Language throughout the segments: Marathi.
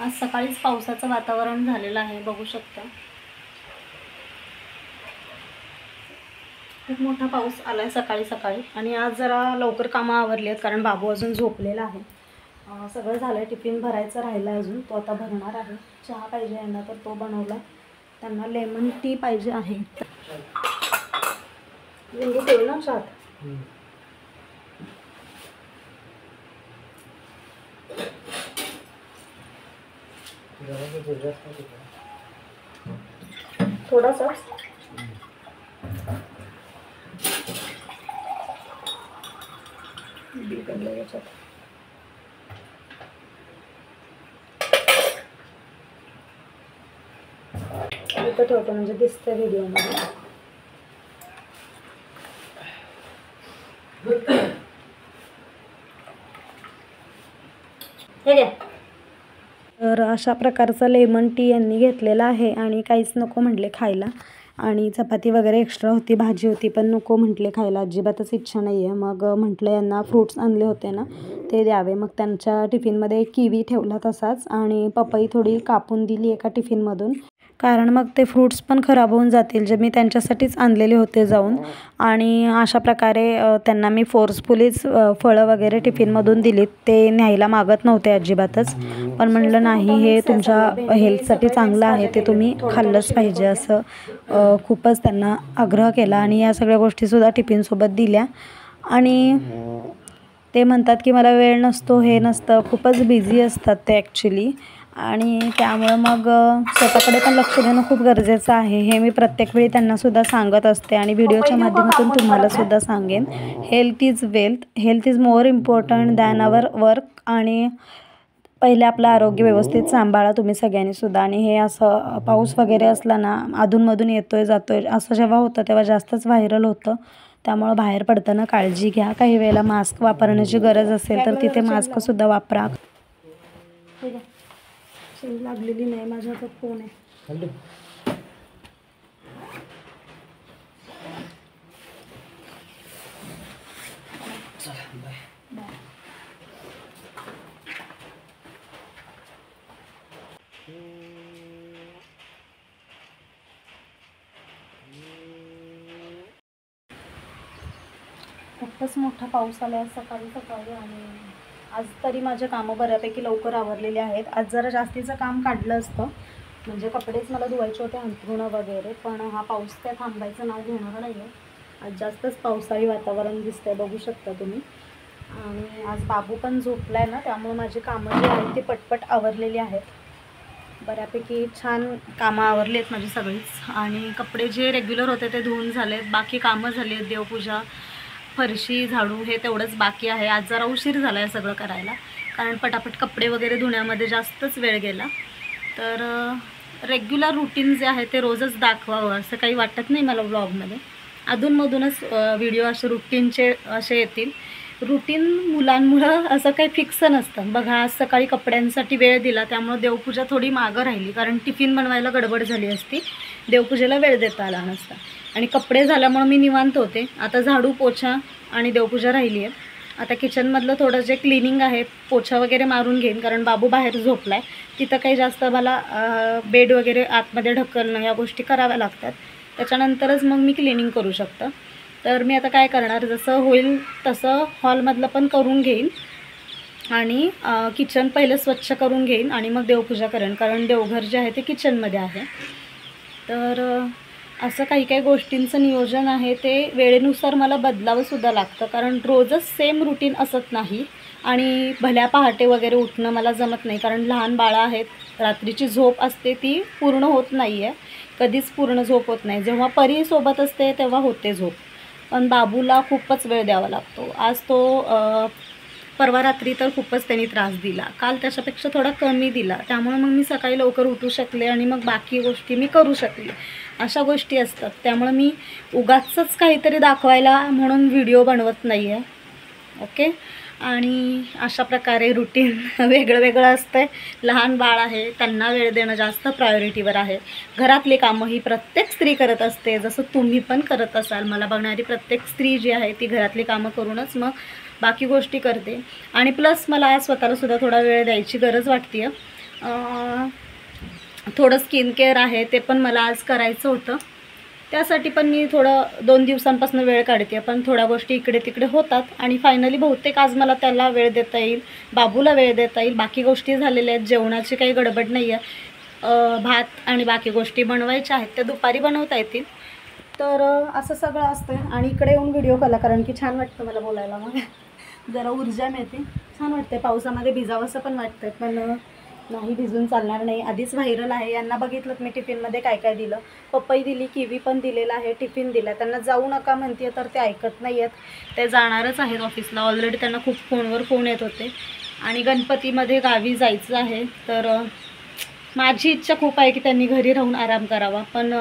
आज सकाळीच पावसाचं वातावरण झालेलं आहे, बघू शकता. खूप मोठा पाऊस आलाय सकाळी सकाळी. आणि आज जरा लवकर कामं आवरली आहेत कारण बाबू अजून झोपलेला आहे. सगळं झालं, टिफिन भरायचं राहिला अजून, तो आता भरणार आहे. चहा पाहिजे यांना तर तो बनवला. त्यांना लेमन टी पाहिजे आहे. लिंबू ठेवू ना चहात. थोडासा याच्यात इथं ठेवतो म्हणजे दिसतं व्हिडिओमध्ये. हे घ्या. तर अशा प्रकारचा लेमन टी यांनी घेतलेला आहे आणि काहीच नको म्हटले खायला. आणि चपाती वगैरे एक्स्ट्रा होती, भाजी होती, पण नको म्हटले खायला, अजिबातच इच्छा नाही आहे. मग म्हटलं यांना फ्रूट्स आणले होते ना ते द्यावे. मग त्यांच्या टिफिनमध्ये किवी ठेवला तसाच आणि पपई थोडी कापून दिली एका टिफिनमधून, कारण मग ते फ्रूट्स पण खराब होऊन जातील जे मी त्यांच्यासाठीच आणलेले होते जाऊन. आणि अशा प्रकारे त्यांना मी फोर्सफुलीच फळं वगैरे टिफिनमधून दिलीत. ते न्यायला मागत नव्हते अजिबातच, पण म्हणलं नाही, हे तुमच्या हेल्थसाठी चांगलं आहे, ते तुम्ही खाल्लंच पाहिजे असं खूपच त्यांना आग्रह केला. आणि या सगळ्या गोष्टीसुद्धा टिफिनसोबत दिल्या. आणि ते म्हणतात की मला वेळ नसतो, हे नसतं, खूपच बिझी असतात ते ॲक्च्युली. आणि त्यामुळं मग स्वतःकडे पण लक्ष देणं खूप गरजेचं आहे, हे मी प्रत्येक वेळी त्यांनासुद्धा सांगत असते आणि व्हिडिओच्या माध्यमातून तुम्हालासुद्धा सांगेन. Health is wealth, health is more important than our work. आणि पहिले आपलं आरोग्य व्यवस्थित सांभाळा तुम्ही सगळ्यांनीसुद्धा. आणि हे असं पाऊस वगैरे असला ना, अधूनमधून येतोय जातोय असं जेव्हा होतं तेव्हा जास्तच व्हायरल होतं. त्यामुळं बाहेर पडताना काळजी घ्या. काही वेळेला मास्क वापरण्याची गरज असेल तर तिथे मास्कसुद्धा वापरा. शेल लागलेली नाही, माझ्या हातात फोन आहे. खूपच मोठा पाऊस आला आहे सकाळी सकाळी. आणि आज तरी माझे कामं बऱ्यापैकी लवकर आवरलेली आहेत. आज जरा जास्तीचं काम काढलं असतं, म्हणजे कपडेच मला धुवायचे होते, अंथरुणं वगैरे, पण हा पाऊस काय थांबायचं नाव घेणार नाही आहे. आज जास्तच पावसाळी वातावरण दिसतंय, बघू शकता तुम्ही. आणि आज बाबू पण झोपला आहे ना, त्यामुळे माझी कामं जी आहेत ती पटपट आवरलेली आहेत. बऱ्यापैकी छान कामं आवरली आहेत माझी सगळीच. आणि कपडे जे रेग्युलर होते ते धुवून झालेत, बाकी कामं झाली आहेत, देवपूजा, फरशी, झाडू हे तेवढंच बाकी आहे. आज जरा उशीर झाला आहे सगळं करायला, कारण पटापट कपडे वगैरे धुण्यामध्ये जास्तच वेळ गेला. तर रेग्युलर रुटीन जे आहे ते रोजच दाखवावं असं काही वाटत नाही मला ब्लॉगमध्ये. अधूनमधूनच व्हिडिओ असे रुटीनचे असे येतील. रुटीन मुलांमुळं असं काही फिक्स नसतं. बघा, आज सकाळी कपड्यांसाठी वेळ दिला त्यामुळं देवपूजा थोडी मागं राहिली, कारण टिफिन बनवायला गडबड झाली असती, देवपूजेला वेळ देता आला नसता. आणि कपडे झाल्यामुळं मी निवांत होते. आता झाडू, पोछा आणि देवपूजा राहिली आहे. आता किचनमधलं थोडं जे क्लिनिंग आहे, पोछा वगैरे मारून घेईन, कारण बाबू बाहेर झोपला आहे. तिथं काही जास्त मला बेड वगैरे आतमध्ये ढकलणं या गोष्टी कराव्या लागतात. त्याच्यानंतरच मग मी क्लिनिंग करू शकतं. तर मी आता काय करणार, जसं होईल तसं हॉलमधलं पण करून घेईन आणि किचन पहिलं स्वच्छ करून घेईन आणि मग देवपूजा करेन, कारण देवघर जे आहे ते किचनमध्ये आहे. तर असं काही काही गोष्टींचं नियोजन आहे ते वेळेनुसार मला बदलावंसुद्धा लागतं, कारण रोजच सेम रुटीन असत नाही. आणि भल्या पहाटे वगैरे उठणं मला जमत नाही, कारण लहान बाळं आहेत. रात्रीची झोप असते ती पूर्ण होत नाही आहे, कधीच पूर्ण झोप होत नाही. जेव्हा परी सोबत असते तेव्हा होते झोप, पण बाबूला खूपच वेळ द्यावा लागतो. आज तो परवा रात्री तर खूपच त्यांनी त्रास दिला, काल त्याच्यापेक्षा थोडा कमी दिला, त्यामुळे मग मी सकाळी लवकर उठू शकले आणि मग बाकी गोष्टी मी करू शकले. अशा गोष्टी असतात, त्यामुळे मी उगाचच काहीतरी दाखवायला म्हणून व्हिडिओ बनवत नाही आहे. ओके. आणि अशा प्रकारे रुटीन वेगळं वेगळं असतं आहे. लहान बाळ आहे, त्यांना वेळ देणं जास्त प्रायोरिटीवर आहे. घरातली कामं ही प्रत्येक स्त्री करत असते, जसं तुम्ही पण करत असाल. मला बघणारी प्रत्येक स्त्री जी आहे ती घरातली कामं करूनच मग बाकी गोष्टी करते. आणि प्लस मला स्वतःलासुद्धा थोडा वेळ द्यायची गरज वाटते आहे. थोडं स्किन केअर आहे ते पण मला आज करायचं होतं. त्यासाठी पण मी थोडं 2 दिवसांपासून वेळ काढते, पण थोड्या गोष्टी इकडे तिकडे होतात आणि फायनली बहुतेक आज मला त्याला वेळ देता येईल, बाबूला वेळ देता येईल. बाकी गोष्टी झालेल्या आहेत, जेवणाची काही गडबड नाही आहे. भात आणि बाकी गोष्टी बनवायच्या आहेत, त्या दुपारी बनवता येतील. तर असं सगळं असतं. आणि इकडे येऊन व्हिडिओ कॉल कारण की छान वाटतं मला बोलायला, मग जरा ऊर्जा मिळते, छान वाटते. पावसामध्ये भिजावंसं पण वाटतं, पण नाही भिजून चालणार नाही. आधीच व्हायरल आहे. यांना बघितलं मी टिफिनमध्ये काय काय दिलं, पपई दिली, किवी पण दिलेला आहे, टिफिन दिला. त्यांना जाऊ नका म्हणते तर ते ऐकत नाही आहेत. ते जाणारच आहेत ऑफिसला. ऑलरेडी त्यांना खूप फोनवर फोन येत होते. आणि गणपतीमध्ये गावी जायचं आहे, तर माझी इच्छा खूप आहे की त्यांनी घरी राहून आराम करावा, पण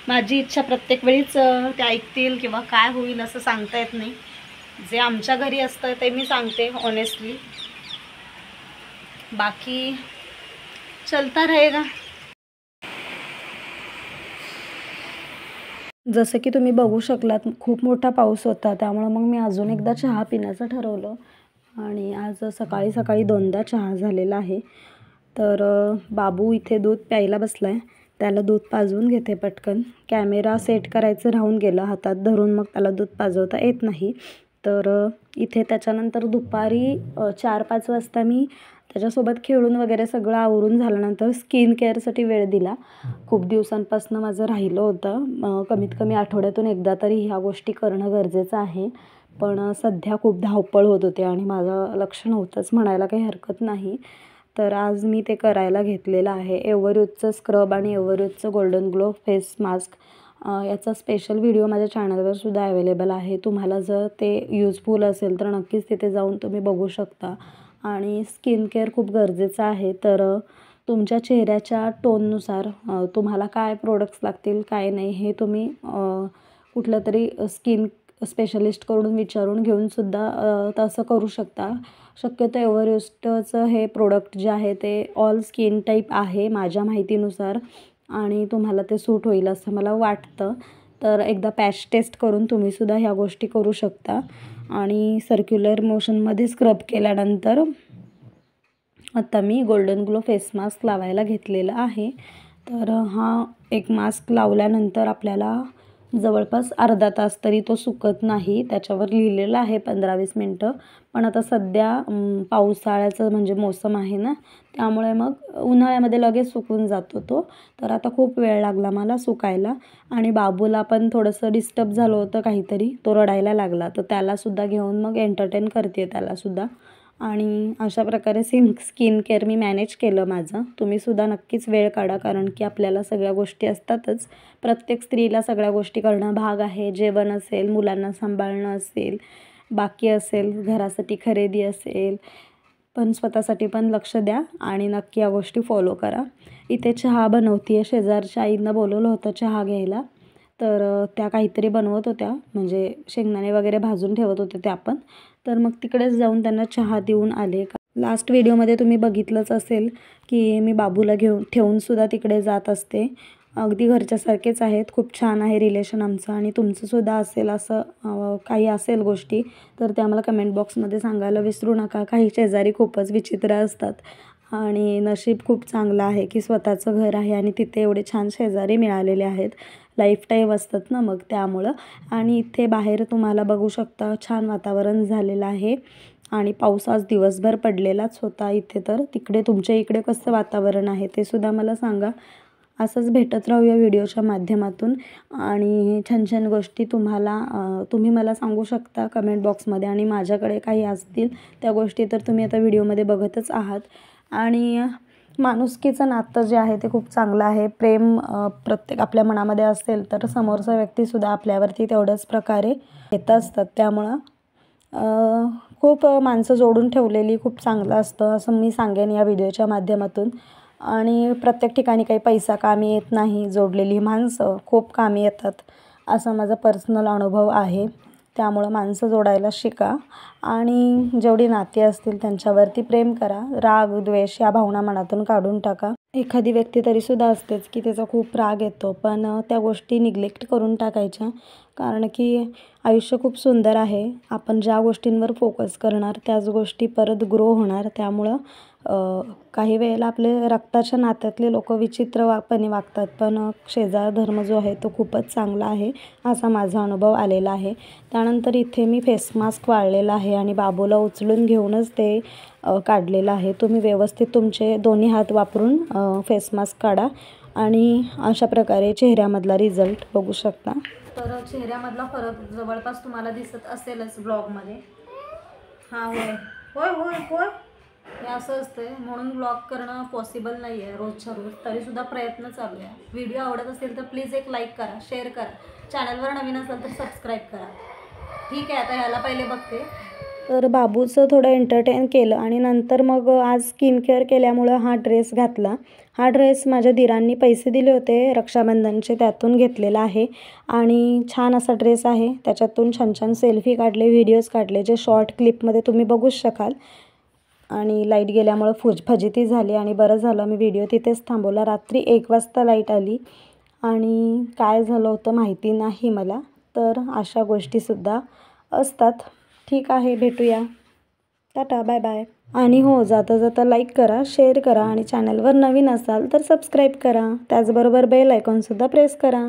माझी इच्छा प्रत्येक वेळीच ते ऐकतील किंवा काय होईल असं सांगता येत नाही. जे आमच्या घरी असतं ते मी सांगते ऑनेस्टली, बाकी चलता रहेगा. जसं की तुम्ही बघू शकलात खूप मोठा पाऊस होता, त्यामुळं मग मी अजून एकदा चहा पिण्याचं ठरवलं. आणि आज सकाळी सकाळी 2दा चहा झालेला आहे. तर बाबू इथे दूध प्यायला बसला आहे, त्याला दूध पाजवून घेते पटकन. कॅमेरा सेट करायचं राहून गेलं, हातात धरून मग त्याला दूध पाजवता येत नाही. तर इथे त्याच्यानंतर दुपारी 4-5 वाजता मी त्याच्यासोबत खेळून वगैरे सगळं आवरून झाल्यानंतर स्किन केअरसाठी वेळ दिला. खूप दिवसांपासून माझं राहिलं होतं, कमीत कमी आठवड्यातून एकदा तरी ह्या गोष्टी करणं गरजेचं आहे. पण सध्या खूप धावपळ होत होते आणि माझं लक्ष नव्हतंच म्हणायला काही हरकत नाही. तर आज मी ते करायला घेतलेलं आहे. एव्हरयूथचं स्क्रब आणि एव्हरयूथचं गोल्डन ग्लो फेस मास्क, याचा स्पेशल व्हिडिओ माझ्या चॅनलवर सुद्धा अवेलेबल आहे. तुम्हाला जर ते यूजफुल असेल तर नक्कीच तिथे जाऊन तुम्ही बघू शकता. आणि स्किन केअर खूप गरजेचं आहे. तर तुमच्या चेहऱ्याच्या टोननुसार तुम्हाला काय प्रोडक्ट्स लागतील काय नाही हे तुम्ही कुठलं तरी स्किन स्पेशलिस्टकडून विचारून घेऊनसुद्धा तसं करू शकता. शक्यतो एव्हरयूथचं हे प्रोडक्ट जे आहे ते ऑल स्किन टाईप आहे माझ्या माहितीनुसार, आणि तुम्हाला ते सूट होईल असं मला वाटतं. तर एकदा पॅच टेस्ट करून तुम्हीसुद्धा ह्या गोष्टी करू शकता. आणि सर्क्युलर मोशनमध्ये स्क्रब केल्यानंतर आता मी गोल्डन ग्लो फेस मास्क लावायला घेतलेला आहे. तर हा एक मास्क लावल्यानंतर आपल्याला जवळपास अर्धा तास तरी तो सुकत नाही. त्याच्यावर लिहिलेलं आहे 15-20 मिनटं, पण आता सध्या पावसाळ्याचं म्हणजे मोसम आहे ना, त्यामुळे मग उन्हाळ्यामध्ये लगेच सुकून जातो तो. तर आता खूप वेळ लागला मला सुकायला. आणि बाबूला पण थोडंसं डिस्टर्ब झालं होतं काहीतरी, तो रडायला लागला, तर त्यालासुद्धा घेऊन मग एंटरटेन करते त्यालासुद्धा. आणि अशा प्रकारे स्किन केअर मी मॅनेज केलं माझं. तुम्हीसुद्धा नक्कीच वेळ काढा, कारण की आपल्याला सगळ्या गोष्टी असतातच. प्रत्येक स्त्रीला सगळ्या गोष्टी करणं भाग आहे. जेवण असेल, मुलांना सांभाळणं असेल, बाकी असेल, घरासाठी खरेदी असेल, पण स्वतःसाठी पण लक्ष द्या आणि नक्की या गोष्टी फॉलो करा. इथे चहा बनवते आहे. शेजारच्या आईंना बोलवलं होतं चहा घ्यायला, तर त्या काहीतरी बनवत होत्या, म्हणजे शेंगदाणे वगैरे भाजून ठेवत होते त्या पण. तर मग तिकडेच जाऊन त्यांना चहा देऊन आले. लास्ट व्हिडिओमध्ये तुम्ही बघितलंच असेल की मी बाबूला ठेवूनसुद्धा तिकडे जात असते. अगदी घरच्यासारखेच आहेत. खूप छान आहे रिलेशन आमचं. आणि तुमचंसुद्धा असेल असं काही असेल गोष्टी तर ते आम्हाला कमेंट बॉक्समध्ये सांगायला विसरू नका. काही शेजारी खूपच विचित्र असतात आणि नशीब खूप चांगलं आहे की स्वतःचं घर आहे आणि तिथे एवढे छान शेजारी मिळालेले आहेत. लाईफ टाईम असतात ना मग त्यामुळं. आणि इथे बाहेर तुम्हाला बघू शकता छान वातावरण झालेलं आहे आणि पाऊस आज दिवसभर पडलेलाच होता इथे. तर तिकडे तुमच्या इकडे कसं वातावरण आहे ते सुद्धा मला सांगा. असंच भेटत राहूया व्हिडिओच्या माध्यमातून. आणि छान छान गोष्टी तुम्ही मला सांगू शकता कमेंट बॉक्समध्ये. आणि माझ्याकडे काही असतील त्या गोष्टी तर तुम्ही आता व्हिडिओमध्ये बघतच आहात. आणि माणुसकीचं नातं जे आहे ते खूप चांगलं आहे. प्रेम प्रत्येक आपल्या मनामध्ये असेल तर समोरचा व्यक्तीसुद्धा आपल्यावरती तेवढ्याच प्रकारे येत असतात. त्यामुळं खूप माणसं जोडून ठेवलेली खूप चांगलं असतं असं मी सांगेन या व्हिडिओच्या माध्यमातून. आणि प्रत्येक ठिकाणी काही पैसा कामी येत नाही, जोडलेली माणसं खूप कामी येतात असा माझा पर्सनल अनुभव आहे. त्यामुळं माणसं जोडायला शिका आणि जेवढी नाती असतील त्यांच्यावरती प्रेम करा. राग द्वेष या भावना मनातून काढून टाका. एखादी व्यक्ती तरीसुद्धा असतेच की त्याचा खूप राग येतो, पण त्या गोष्टी निग्लेक्ट करून टाकायच्या, कारण की आयुष्य खूप सुंदर आहे. आपण ज्या गोष्टींवर फोकस करणार त्याच गोष्टी परत ग्रो होणार. त्यामुळं काही वेळेला आपले रक्ताच्या नात्यातले लोक विचित्रपणे वागतात, पण शेजार धर्म जो आहे तो खूपच चांगला आहे, असा माझा अनुभव आलेला आहे. त्यानंतर इथे मी फेस मास्क वाळलेला आहे आणि बाबूला उचलून घेऊनच ते काढलेलं आहे. तुम्ही व्यवस्थित तुमचे दोन्ही हात वापरून फेस मास्क काढा आणि अशा प्रकारे चेहऱ्यामधला रिझल्ट बघू शकता. तर चेहऱ्यामधला फरक जवळपास तुम्हाला दिसत असेलच ब्लॉगमध्ये. हां होय होय होय होय हे असं असतं, म्हणून ब्लॉग करणं पॉसिबल नाही आहे रोजच्या रोज, तरीसुद्धा प्रयत्न चालू आहे. व्हिडिओ आवडत असेल तर प्लीज एक लाईक करा, शेअर करा, चॅनलवर नवीन असेल तर सबस्क्राईब करा. ठीक आहे, आता ह्याला पहिले बघते. तर बाबूचं थोडं एंटरटेन केलं आणि नंतर मग आज स्किन केअर केल्यामुळं हा ड्रेस घातला. हा ड्रेस माझ्या दिरांनी पैसे दिले होते रक्षाबंधनचे, त्यातून घेतलेला आहे आणि छान असा ड्रेस आहे. त्याच्यातून छान छान सेल्फी काढले, व्हिडिओज काढले, जे शॉर्ट क्लिपमध्ये तुम्ही बघूच शकाल. आणि लाईट गेल्यामुळं फजिती झाली आणि बरं झालं मी व्हिडिओ तिथेच थांबवला. रात्री 1 वाजता लाईट आली आणि काय झालं होतं माहिती नाही मला. तर अशा गोष्टीसुद्धा असतात. ठीक आहे, भेटूया. Tata, bye bye. आणि हो, जाता जाता लाईक करा, शेअर करा आणि चॅनलवर नवीन असाल तर सबस्क्राईब करा. त्याचबरोबर बेल आयकॉनसुद्धा प्रेस करा.